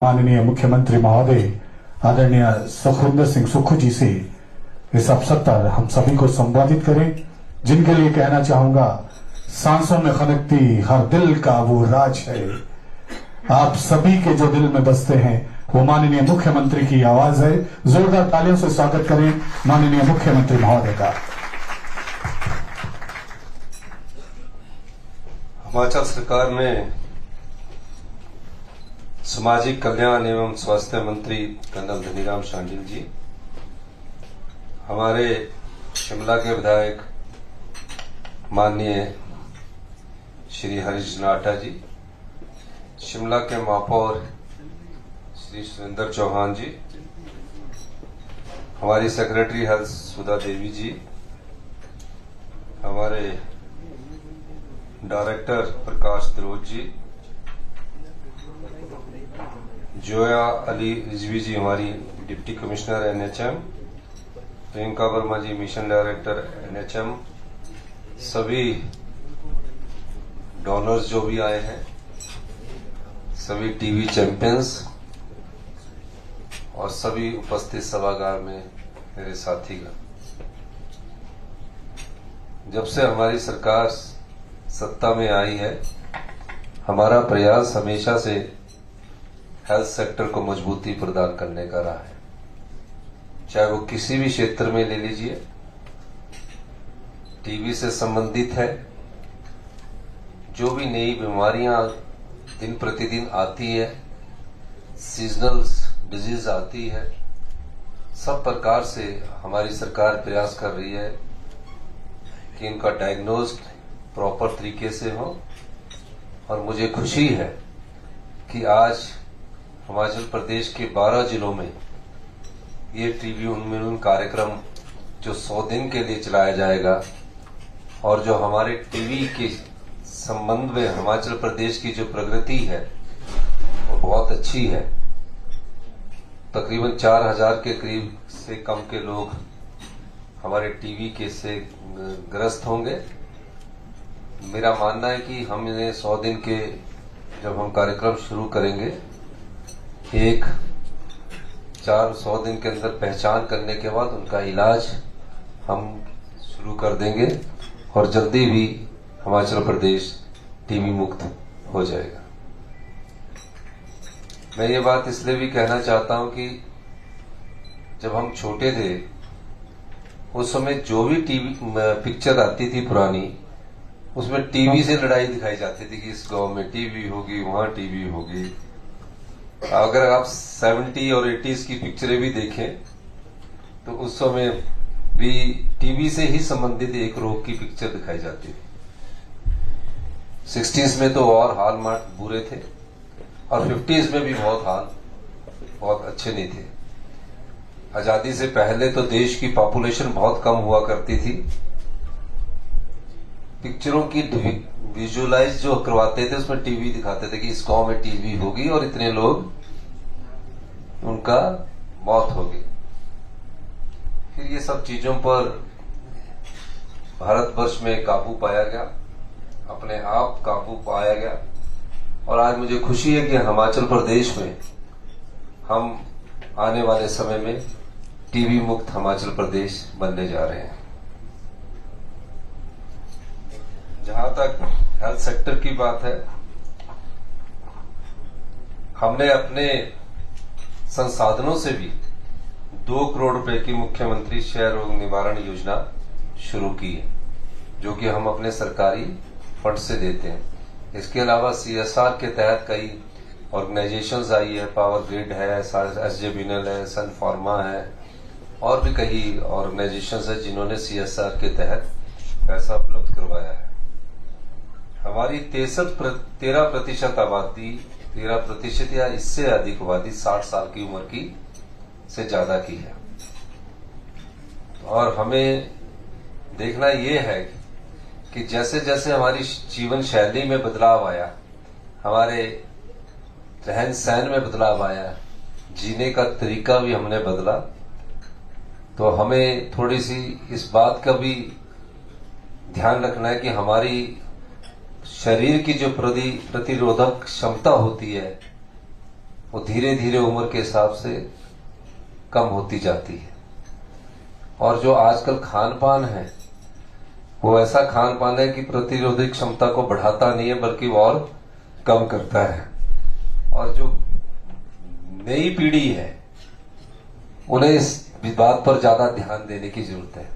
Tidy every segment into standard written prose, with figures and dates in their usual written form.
माननीय मुख्यमंत्री महोदय आदरणीय सुखविंदर सिंह सुक्खू जी से इस अवसर पर हम सभी को संबोधित करें, जिनके लिए कहना चाहूंगा, सांसों में खनकती हर दिल का वो राज है। आप सभी के जो दिल में बसते हैं वो माननीय मुख्यमंत्री की आवाज है। जोरदार तालियों से स्वागत करें माननीय मुख्यमंत्री महोदय का। हिमाचल सरकार ने सामाजिक कल्याण एवं स्वास्थ्य मंत्री कर्नल धनीराम शांडिल जी, हमारे शिमला के विधायक माननीय श्री हरीश जनाटा जी, शिमला के महापौर श्री सुरेंद्र चौहान जी, हमारी सेक्रेटरी हेल्थ सुधा देवी जी, हमारे डायरेक्टर प्रकाश द्रोज जी, जोया अली रिजवी जी हमारी deputy commissioner NHM, Priyanka Verma ji mission director NHM, सभी डोनर्स जो भी आए हैं, सभी टीवी चैंपियंस और सभी उपस्थित सभागार में मेरे साथीगण। जब से हमारी सरकार सत्ता में आई है, हमारा प्रयास हमेशा से हेल्थ सेक्टर को मजबूती प्रदान करने का रहा है। चाहे वो किसी भी क्षेत्र में ले लीजिए, टीबी से संबंधित है, जो भी नई बीमारियां दिन प्रतिदिन आती है, सीजनल डिजीज आती है, सब प्रकार से हमारी सरकार प्रयास कर रही है कि इनका डायग्नोज प्रॉपर तरीके से हो। और मुझे खुशी है कि आज हिमाचल प्रदेश के 12 जिलों में ये टीबी उन्मूलन कार्यक्रम जो 100 दिन के लिए चलाया जाएगा, और जो हमारे टीबी के संबंध में हिमाचल प्रदेश की जो प्रगति है वो बहुत अच्छी है। तकरीबन 4000 के करीब से कम के लोग हमारे टीबी के से ग्रस्त होंगे। मेरा मानना है कि हम इन्हें 100 दिन के जब हम कार्यक्रम शुरू करेंगे, 100 दिन के अंदर पहचान करने के बाद उनका इलाज हम शुरू कर देंगे और जल्दी भी हिमाचल प्रदेश टीबी मुक्त हो जाएगा। मैं ये बात इसलिए भी कहना चाहता हूं कि जब हम छोटे थे उस समय जो भी टीवी पिक्चर आती थी पुरानी, उसमें टीबी से लड़ाई दिखाई जाती थी कि इस गांव में टीबी होगी, वहां टीबी होगी। अगर आप 70 और 80s की पिक्चरें भी देखें तो उस समय भी टीबी से ही संबंधित एक रोग की पिक्चर दिखाई जाती थी। 60s में तो और हाल बुरे थे और 50s में भी बहुत अच्छे नहीं थे। आजादी से पहले तो देश की पॉपुलेशन बहुत कम हुआ करती थी। पिक्चरों की विजुअलाइज जो करवाते थे उसमें टीबी दिखाते थे कि इस गांव में टीबी होगी और इतने लोग उनका मौत होगी। फिर ये सब चीजों पर भारतवर्ष में काबू पाया गया, अपने आप काबू पाया गया। और आज मुझे खुशी है कि हिमाचल प्रदेश में हम आने वाले समय में टीबी मुक्त हिमाचल प्रदेश बनने जा रहे हैं। जहां तक हेल्थ सेक्टर की बात है, हमने अपने संसाधनों से भी 2 करोड़ रुपए की मुख्यमंत्री क्षय रोग निवारण योजना शुरू की है, जो कि हम अपने सरकारी फंड से देते हैं। इसके अलावा CSR के तहत कई ऑर्गेनाइजेशंस आई है, पावर ग्रिड है, SJVNL है, सन फार्मा है, और भी कई ऑर्गेनाइजेशंस है जिन्होंने CSR के तहत पैसा उपलब्ध करवाया है। हमारी 13% आबादी, 13% या इससे अधिक आबादी 60 साल की उम्र की से ज्यादा की है। और हमें देखना यह है कि जैसे जैसे हमारी जीवन शैली में बदलाव आया, हमारे रहन सहन में बदलाव आया, जीने का तरीका भी हमने बदला, तो हमें थोड़ी सी इस बात का भी ध्यान रखना है कि हमारी शरीर की जो प्रतिरोधक क्षमता होती है वो धीरे धीरे उम्र के हिसाब से कम होती जाती है। और जो आजकल खान पान है वो ऐसा खान पान है कि प्रतिरोधक क्षमता को बढ़ाता नहीं है बल्कि वो और कम करता है। और जो नई पीढ़ी है उन्हें इस बात पर ज्यादा ध्यान देने की जरूरत है।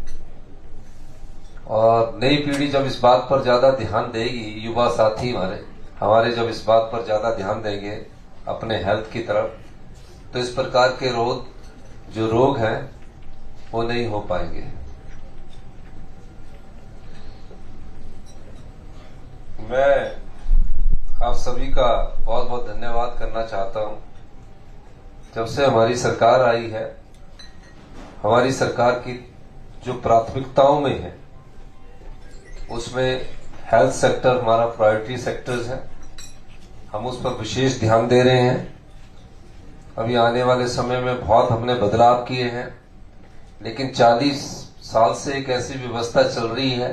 और नई पीढ़ी जब इस बात पर ज्यादा ध्यान देगी, युवा साथी हमारे जब इस बात पर ज्यादा ध्यान देंगे अपने हेल्थ की तरफ, तो इस प्रकार के जो रोग हैं वो नहीं हो पाएंगे। मैं आप सभी का बहुत बहुत धन्यवाद करना चाहता हूं। जब से हमारी सरकार आई है, हमारी सरकार की जो प्राथमिकताओं में है उसमें हेल्थ सेक्टर हमारा प्रायोरिटी सेक्टर्स है। हम उस पर विशेष ध्यान दे रहे हैं। अभी आने वाले समय में बहुत हमने बदलाव किए हैं, लेकिन 40 साल से एक ऐसी व्यवस्था चल रही है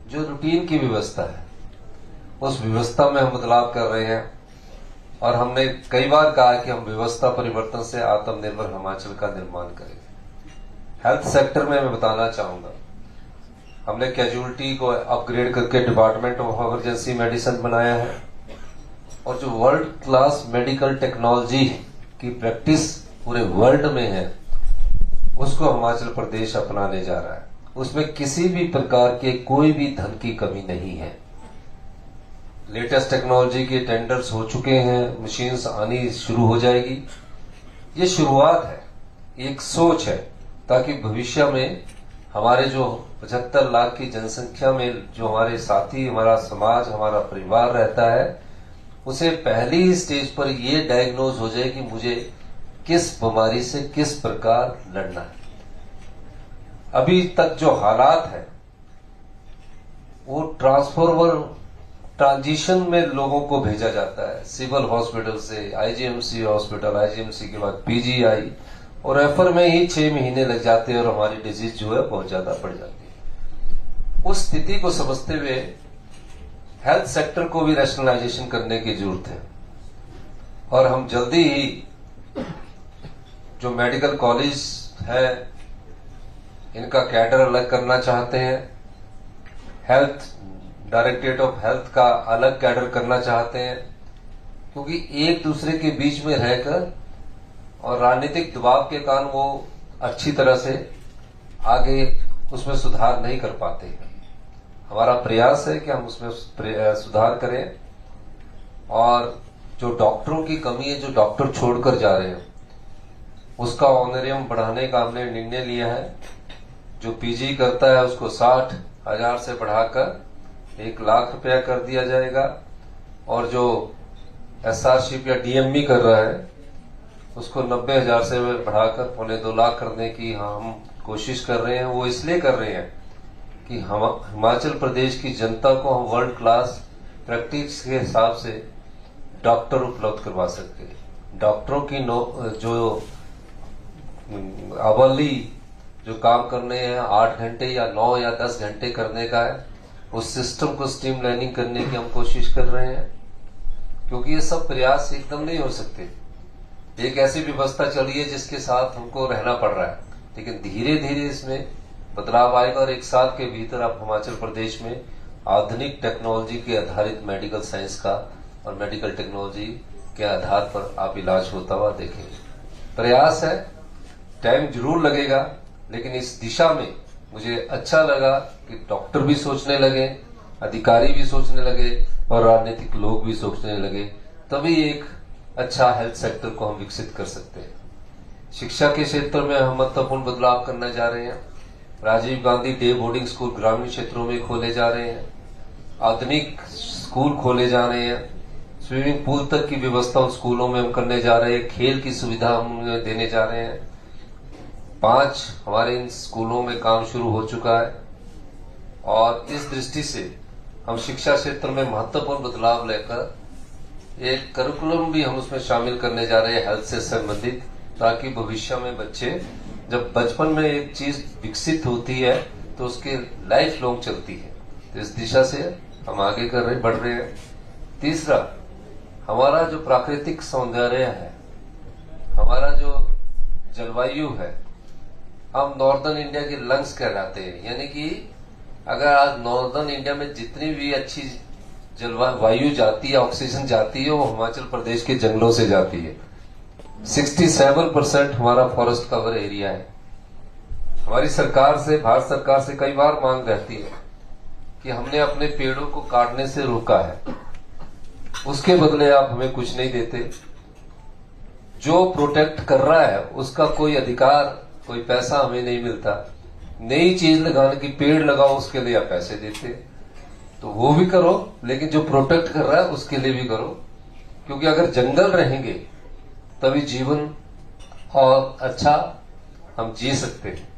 जो रूटीन की व्यवस्था है। उस व्यवस्था में हम बदलाव कर रहे हैं और हमने कई बार कहा कि हम व्यवस्था परिवर्तन से आत्मनिर्भर हिमाचल का निर्माण करेंगे। हेल्थ सेक्टर में मैं बताना चाहूंगा, हमने कैजुअलिटी को अपग्रेड करके डिपार्टमेंट ऑफ इमरजेंसी मेडिसिन बनाया है और जो वर्ल्ड क्लास मेडिकल टेक्नोलॉजी की प्रैक्टिस पूरे वर्ल्ड में है उसको हिमाचल प्रदेश अपनाने जा रहा है। उसमें किसी भी प्रकार के कोई भी धन की कमी नहीं है। लेटेस्ट टेक्नोलॉजी के टेंडर्स हो चुके हैं, मशीन्स आनी शुरू हो जाएगी। ये शुरुआत है, एक सोच है, ताकि भविष्य में हमारे जो 75 लाख की जनसंख्या में जो हमारे साथी, हमारा समाज, हमारा परिवार रहता है, उसे पहली ही स्टेज पर ये डायग्नोज हो जाए कि मुझे किस बीमारी से किस प्रकार लड़ना है। अभी तक जो हालात है वो ट्रांजिशन में लोगों को भेजा जाता है, सिविल हॉस्पिटल से आईजीएमसी हॉस्पिटल, आईजीएमसी के बाद पीजीआई, और रेफर में ही 6 महीने लग जाते हैं और हमारी डिजीज जो है बहुत ज्यादा बढ़ जाती है। उस स्थिति को समझते हुए हेल्थ सेक्टर को भी रैशनलाइजेशन करने की जरूरत है और हम जल्दी ही जो मेडिकल कॉलेज है इनका कैडर अलग करना चाहते हैं। हेल्थ डायरेक्टरेट ऑफ हेल्थ का अलग कैडर करना चाहते हैं, क्योंकि एक दूसरे के बीच में रहकर और राजनीतिक दबाव के कारण वो अच्छी तरह से आगे उसमें सुधार नहीं कर पाते हैं। हमारा प्रयास है कि हम उसमें सुधार करें और जो डॉक्टरों की कमी है, जो डॉक्टर छोड़कर जा रहे हैं, उसका ऑनरियम बढ़ाने का हमने निर्णय लिया है। जो पीजी करता है उसको 60,000 से बढ़ाकर 1 लाख रुपया कर दिया जाएगा और जो एसआरशिप या डीएमई कर रहा है उसको 90,000 से बढ़ाकर 2.25 लाख करने की हम कोशिश कर रहे हैं। वो इसलिए कर रहे हैं कि हम हिमाचल प्रदेश की जनता को हम वर्ल्ड क्लास प्रैक्टिस के हिसाब से डॉक्टर उपलब्ध करवा सकते हैं। डॉक्टरों की जो आवली जो काम करने हैं 8 घंटे या 9 या 10 घंटे करने का है, उस सिस्टम को स्ट्रीमलाइनिंग करने की हम कोशिश कर रहे हैं, क्योंकि ये सब प्रयास एकदम नहीं हो सकते। एक ऐसी व्यवस्था चली है जिसके साथ हमको रहना पड़ रहा है, लेकिन धीरे धीरे इसमें बदलाव आएगा और 1 साल के भीतर आप हिमाचल प्रदेश में आधुनिक टेक्नोलॉजी के आधारित मेडिकल साइंस का और मेडिकल टेक्नोलॉजी के आधार पर आप इलाज होता हुआ देखेंगे। प्रयास है, टाइम जरूर लगेगा, लेकिन इस दिशा में मुझे अच्छा लगा कि डॉक्टर भी सोचने लगे, अधिकारी भी सोचने लगे और राजनीतिक लोग भी सोचने लगे, तभी एक अच्छा हेल्थ सेक्टर को हम विकसित कर सकते हैं। शिक्षा के क्षेत्र में हम महत्वपूर्ण बदलाव करने जा रहे हैं। Rajiv Gandhi day boarding school ग्रामीण क्षेत्रों में खोले जा रहे हैं, आधुनिक स्कूल खोले जा रहे हैं, स्विमिंग पूल तक की व्यवस्था उन स्कूलों में हम करने जा रहे हैं, खेल की सुविधा हम देने जा रहे हैं। 5 हमारे इन स्कूलों में काम शुरू हो चुका है और इस दृष्टि से हम शिक्षा क्षेत्र में महत्वपूर्ण बदलाव लेकर एक करिकुलम भी हम उसमें शामिल करने जा रहे हैं हेल्थ से संबंधित, ताकि भविष्य में बच्चे जब बचपन में एक चीज विकसित होती है तो उसके लाइफ लॉन्ग चलती है। तो इस दिशा से हम आगे बढ़ रहे हैं। तीसरा, हमारा जो प्राकृतिक सौंदर्य है जलवायु है, हम नॉर्दर्न इंडिया के लंग्स कहलाते हैं। यानी कि अगर आज नॉर्दर्न इंडिया में जितनी भी अच्छी जलवायु जाती है, ऑक्सीजन जाती है, वो हिमाचल प्रदेश के जंगलों से जाती है। 67% हमारा फॉरेस्ट कवर एरिया है। हमारी सरकार से, भारत सरकार से कई बार मांग रहती है कि हमने अपने पेड़ों को काटने से रोका है, उसके बदले आप हमें कुछ नहीं देते। जो प्रोटेक्ट कर रहा है उसका कोई अधिकार, कोई पैसा हमें नहीं मिलता। नई चीज लगाने की, पेड़ लगाओ, उसके लिए आप पैसे देते, तो वो भी करो, लेकिन जो प्रोटेक्ट कर रहा है उसके लिए भी करो, क्योंकि अगर जंगल रहेंगे तभी जीवन और अच्छा हम जी सकते हैं।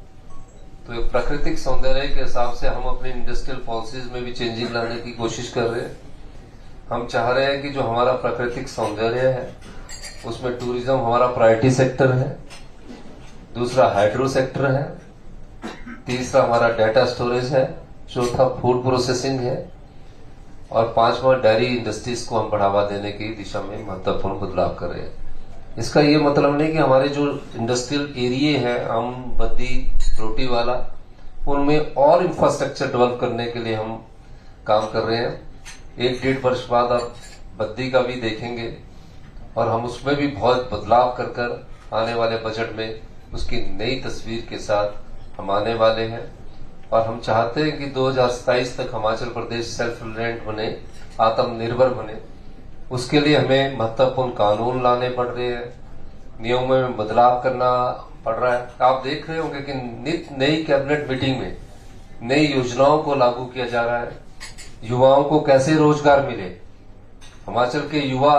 तो प्राकृतिक सौंदर्य के हिसाब से हम अपनी इंडस्ट्रियल पॉलिसीज में भी चेंजिंग लाने की कोशिश कर रहे हैं। हम चाह रहे हैं कि जो हमारा प्राकृतिक सौंदर्य है उसमें टूरिज्म हमारा प्रायोरिटी सेक्टर है, दूसरा हाइड्रो सेक्टर है, तीसरा हमारा डाटा स्टोरेज है, चौथा फूड प्रोसेसिंग है, और पांचवा डेयरी इंडस्ट्रीज को हम बढ़ावा देने की दिशा में महत्वपूर्ण बदलाव कर रहे हैं। इसका ये मतलब नहीं कि हमारे जो इंडस्ट्रियल एरिया है, आम, बद्दी, रोटी वाला, उनमें और इंफ्रास्ट्रक्चर डेवलप करने के लिए हम काम कर रहे हैं। 1-1.5 वर्ष बाद आप बद्दी का भी देखेंगे और हम उसमें भी बहुत बदलाव कर आने वाले बजट में उसकी नई तस्वीर के साथ हम आने वाले हैं। और हम चाहते हैं कि 2027 तक हिमाचल प्रदेश सेल्फ रिलायंट बने, आत्मनिर्भर बने। उसके लिए हमें महत्वपूर्ण कानून लाने पड़ रहे हैं, नियमों में बदलाव करना पड़ रहा है। आप देख रहे होंगे कि नित्य नई कैबिनेट मीटिंग में नई योजनाओं को लागू किया जा रहा है। युवाओं को कैसे रोजगार मिले, हिमाचल के युवा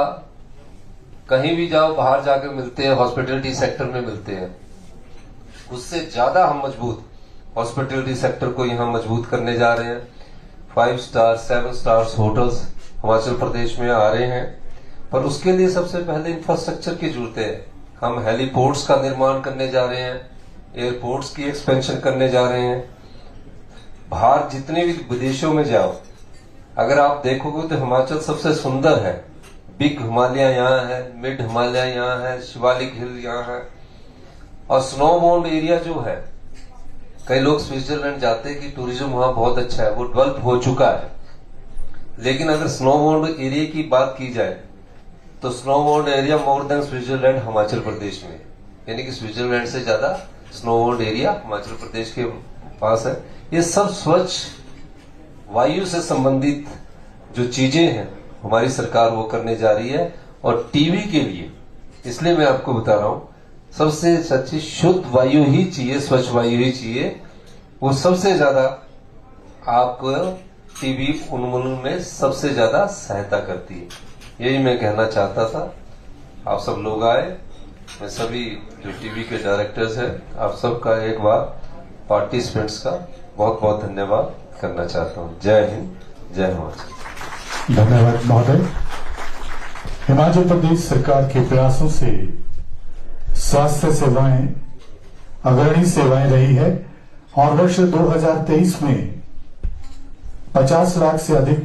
कहीं भी जाओ, बाहर जाकर मिलते हैं, हॉस्पिटैलिटी सेक्टर में मिलते हैं। उससे ज्यादा हम मजबूत हॉस्पिटैलिटी सेक्टर को यहां मजबूत करने जा रहे हैं। 5 star 7 stars hotels Himachal Pradesh में आ रहे हैं, पर उसके लिए सबसे पहले इंफ्रास्ट्रक्चर की जरूरत है। हम हेलीपोर्ट्स का निर्माण करने जा रहे हैं, एयरपोर्ट्स की एक्सपेंशन करने जा रहे हैं। बाहर जितने भी विदेशों में जाओ, अगर आप देखोगे तो हिमाचल सबसे सुंदर है। बिग हिमालय यहाँ है, मिड हिमालय यहाँ है, शिवालिक हिल यहाँ है, और स्नो बाउंड एरिया जो है, कई लोग स्विट्जरलैंड जाते हैं कि टूरिज्म वहां बहुत अच्छा है, वो डेवलप हो चुका है। लेकिन अगर स्नो बाउंड एरिया की बात की जाए तो snow bound area more than Switzerland Himachal Pradesh में, यानी कि स्विट्जरलैंड से ज्यादा snow bound area Himachal Pradesh के पास है। ये सब स्वच्छ वायु से संबंधित जो चीजें हैं हमारी सरकार वो करने जा रही है। और टीबी के लिए, इसलिए मैं आपको बता रहा हूं, सबसे सच्ची शुद्ध वायु ही चाहिए, स्वच्छ वायु ही चाहिए। वो सबसे ज्यादा आपको टीबी उन्मूलन में सबसे ज्यादा सहायता करती है। यही मैं कहना चाहता था। आप सब लोग आए, मैं सभी जो टीबी के डायरेक्टर्स हैं, आप सबका एक बार पार्टिसिपेंट्स का बहुत बहुत धन्यवाद करना चाहता हूं। जय हिंद, जय हिमाचल। धन्यवाद महोदय। हिमाचल प्रदेश सरकार के प्रयासों से स्वास्थ्य सेवाएं अग्रणी सेवाएं रही है और वर्ष 2023 में 50 लाख से अधिक